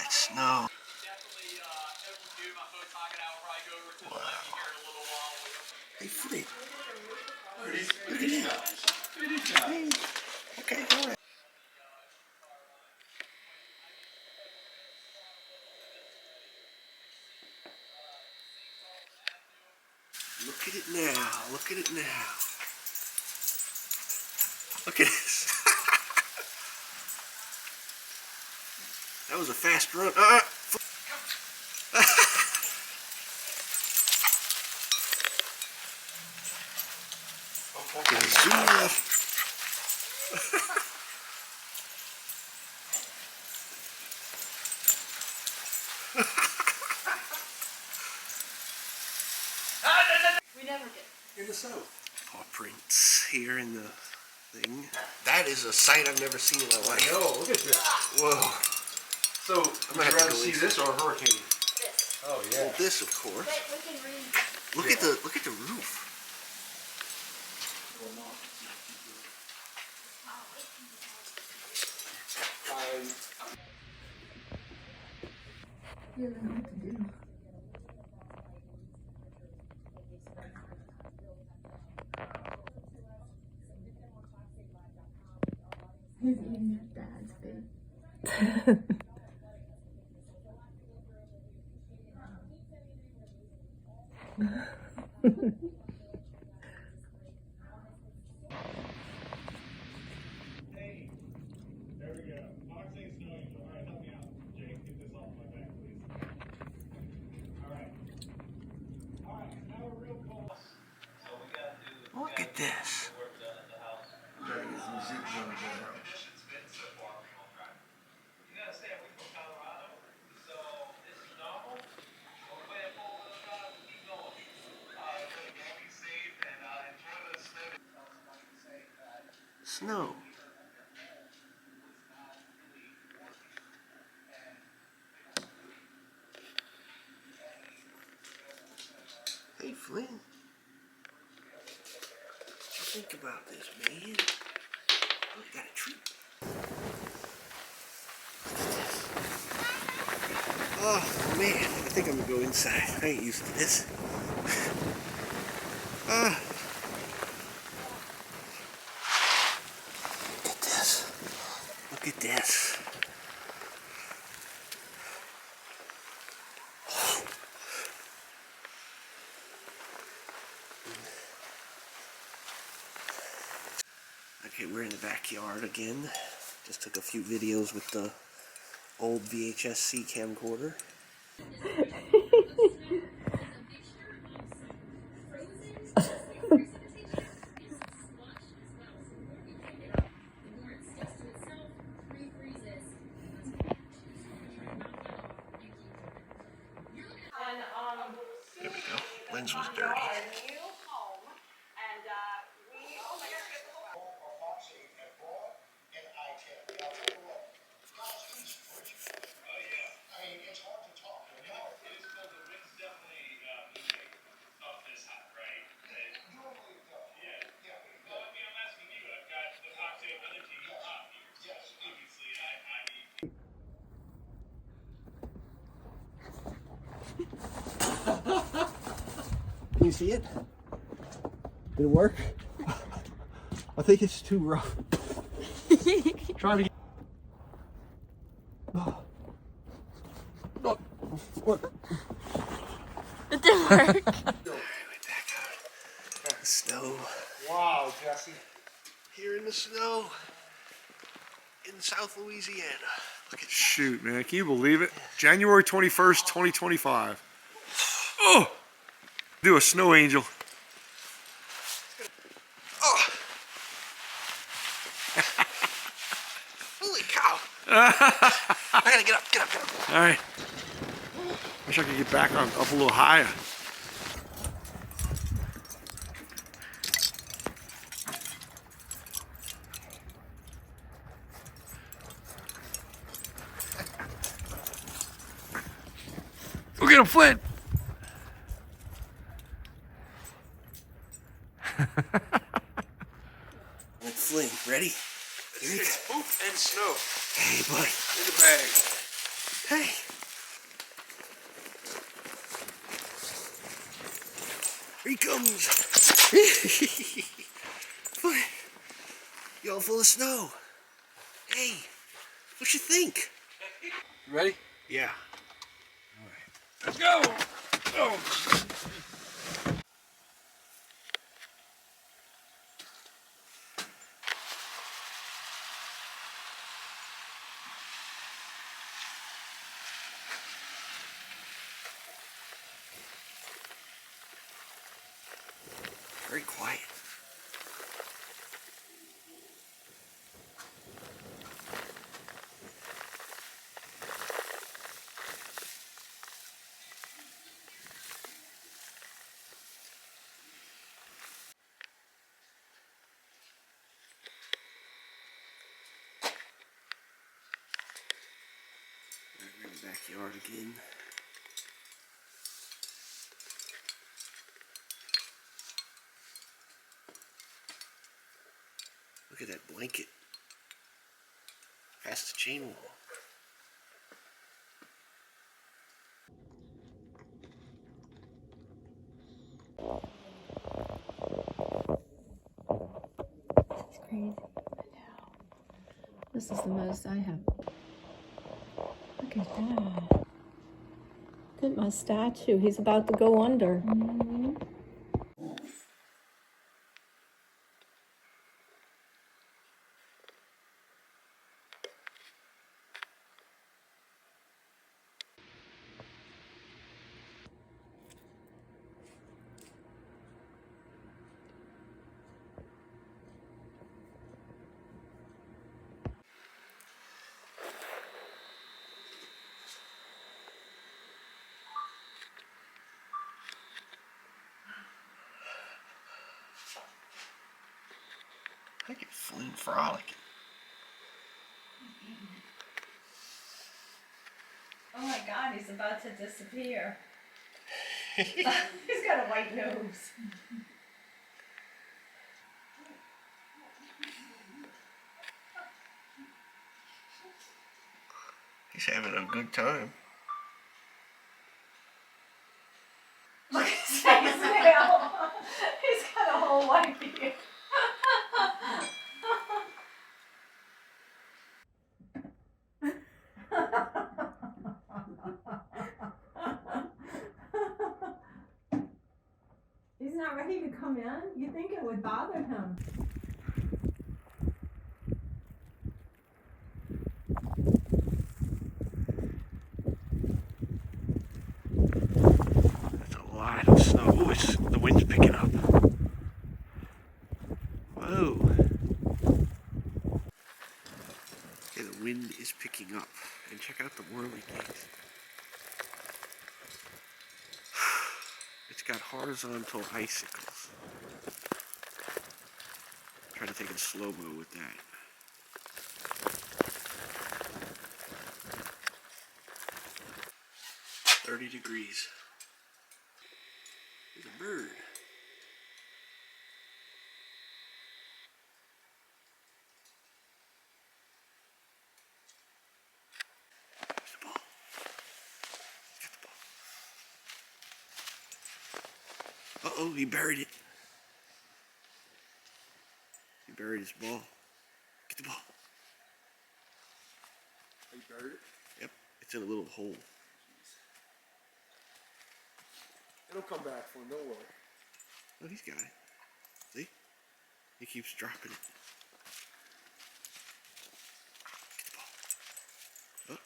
that snow. Wow. Hey, Flint. Look at that. Hey. Okay, all right. Look at it now. Look at it now. Look at this. That was a fast run. We never did. In the snow. Paw prints here in the thing. That is a sight I've never seen in my life. No, look at this. Whoa. So, would you rather see this or a hurricane? This. Oh yeah. Well, this, of course. But we can read. Look at the roof. You don't know what to do. He's eating his dad's food. Hey, there we go. Boxing snow angel. All right, help me out. Jake, get this off my back, please. All right. All right, now we're real close. So we got to do. Look at this. Work done at the house. Try to get some Zeke numbers in there. Conditions been so far from all right. You gotta stay away from Colorado. So this is normal. We'll play a full drive and keep going. Be safe and enjoy the snow. Snow. Hey, Flynn. What you think about this, man? Oh, you got a treat. Oh, man. I think I'm going to go inside. I ain't used to this. Look at this. Look at this. Okay, we're in the backyard again. Just took a few videos with the old VHS-C camcorder. There we go. Lens was dirty. Can you see it? Did it work? I think it's too rough. Trying to get... Oh. Oh. What? It didn't work. Alright, we're back out. The snow. Wow, Jesse. Here in the snow. In South Louisiana. Look at Shoot, man. Can you believe it? January 21st, 2025. Oh! Do a snow angel. Oh. Holy cow. I gotta get up, get up. All right. Wish I could get back up a little higher. Look at him, Flint. Flynn, ready? Here you go. Poop and snow Hey, buddy. in the bag. Hey! Here he comes! What? Y'all full of snow. Hey, what you think? You ready? Yeah. Let's go! Oh. Very quiet. We're in the backyard again. Look at that blanket. Past the chain wall. It's crazy. This is the most I have. Look at that. Look at my statue. He's about to go under. I get fun frolicking. Oh my God, he's about to disappear. He's got a white nose. He's having a good time. Look at his nail. He's got a whole white beard. He's not ready to come in? You think it would bother him? That's a lot of snow. Ooh, the wind's picking up. Whoa. Okay, the wind is picking up. And check out the whirligigs. It's got horizontal icicles. Try to take it slow-mo with that. "30 degrees. There's a bird. There's the ball. Get the ball. Uh-oh, he buried it. He buried his ball. Get the ball. You buried it? Yep, it's in a little hole. It'll come back for him, don't worry. Oh, he's got it. See? He keeps dropping it. Get the ball. Oh.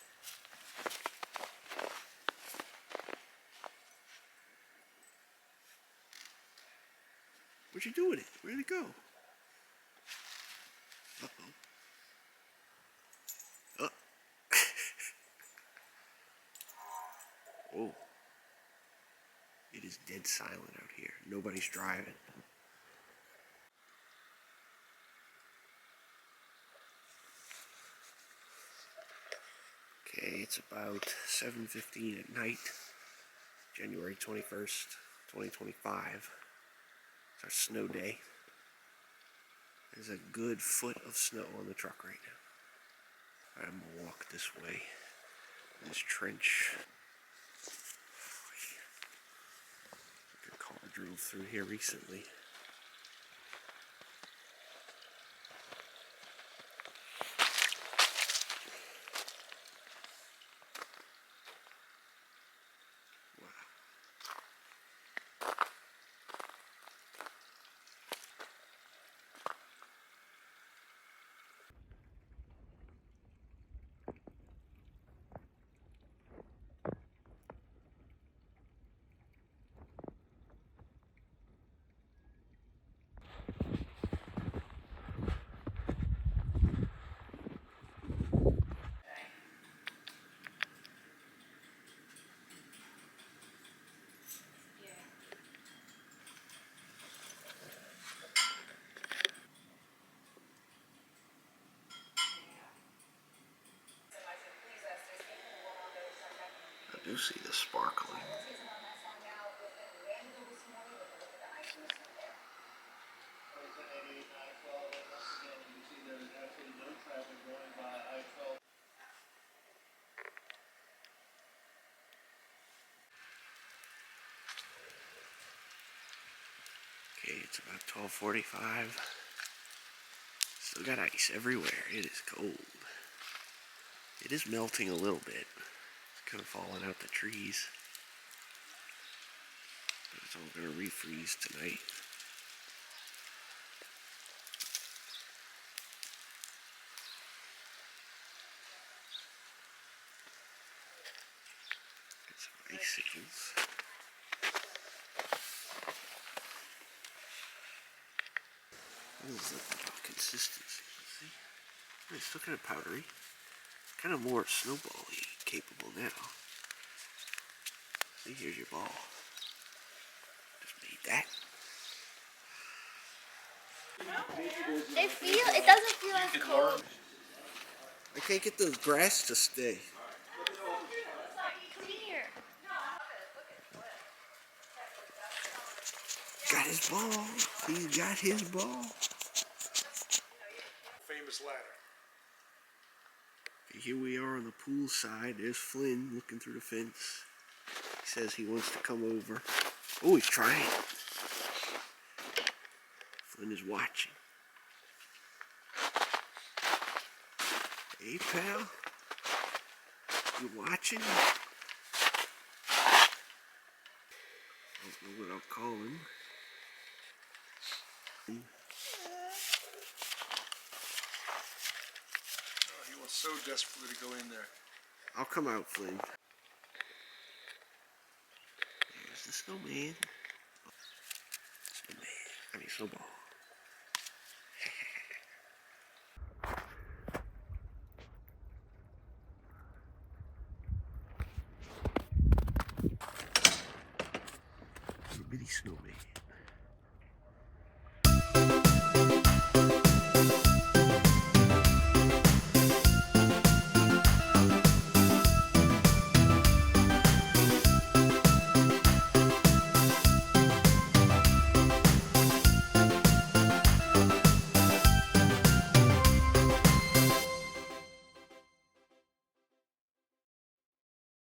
What'd you do with it? Where'd it go? Uh-oh. Oh. Oh. It is dead silent out here. Nobody's driving. Okay, it's about 7:15 at night, January 21st, 2025. It's our snow day. There's a good foot of snow on the truck right now. I'm gonna walk this way. This trench. A car drove through here recently. I do see the sparkling. Okay, it's about 12:45. Still got ice everywhere. It is cold. It is melting a little bit. It's kind of falling out the trees. But it's all going to refreeze tonight. Got some icicles. What is that about consistency? See? It's still kind of powdery. Kind of more snowball-y capable now. See, here's your ball. Just made that. It doesn't feel as cold. I can't get the grass to stay. Come here. Got his ball. He's got his ball. Famous ladder. Okay, here we are on the pool side. There's Flynn looking through the fence. He says he wants to come over. Oh, he's trying. Flynn is watching. Hey, pal. You watching? I don't know what I'll call him. Oh, he was so desperately to go in there. I'll come out, Flynn. There's the snowman. Snowball. Little bitty snowman.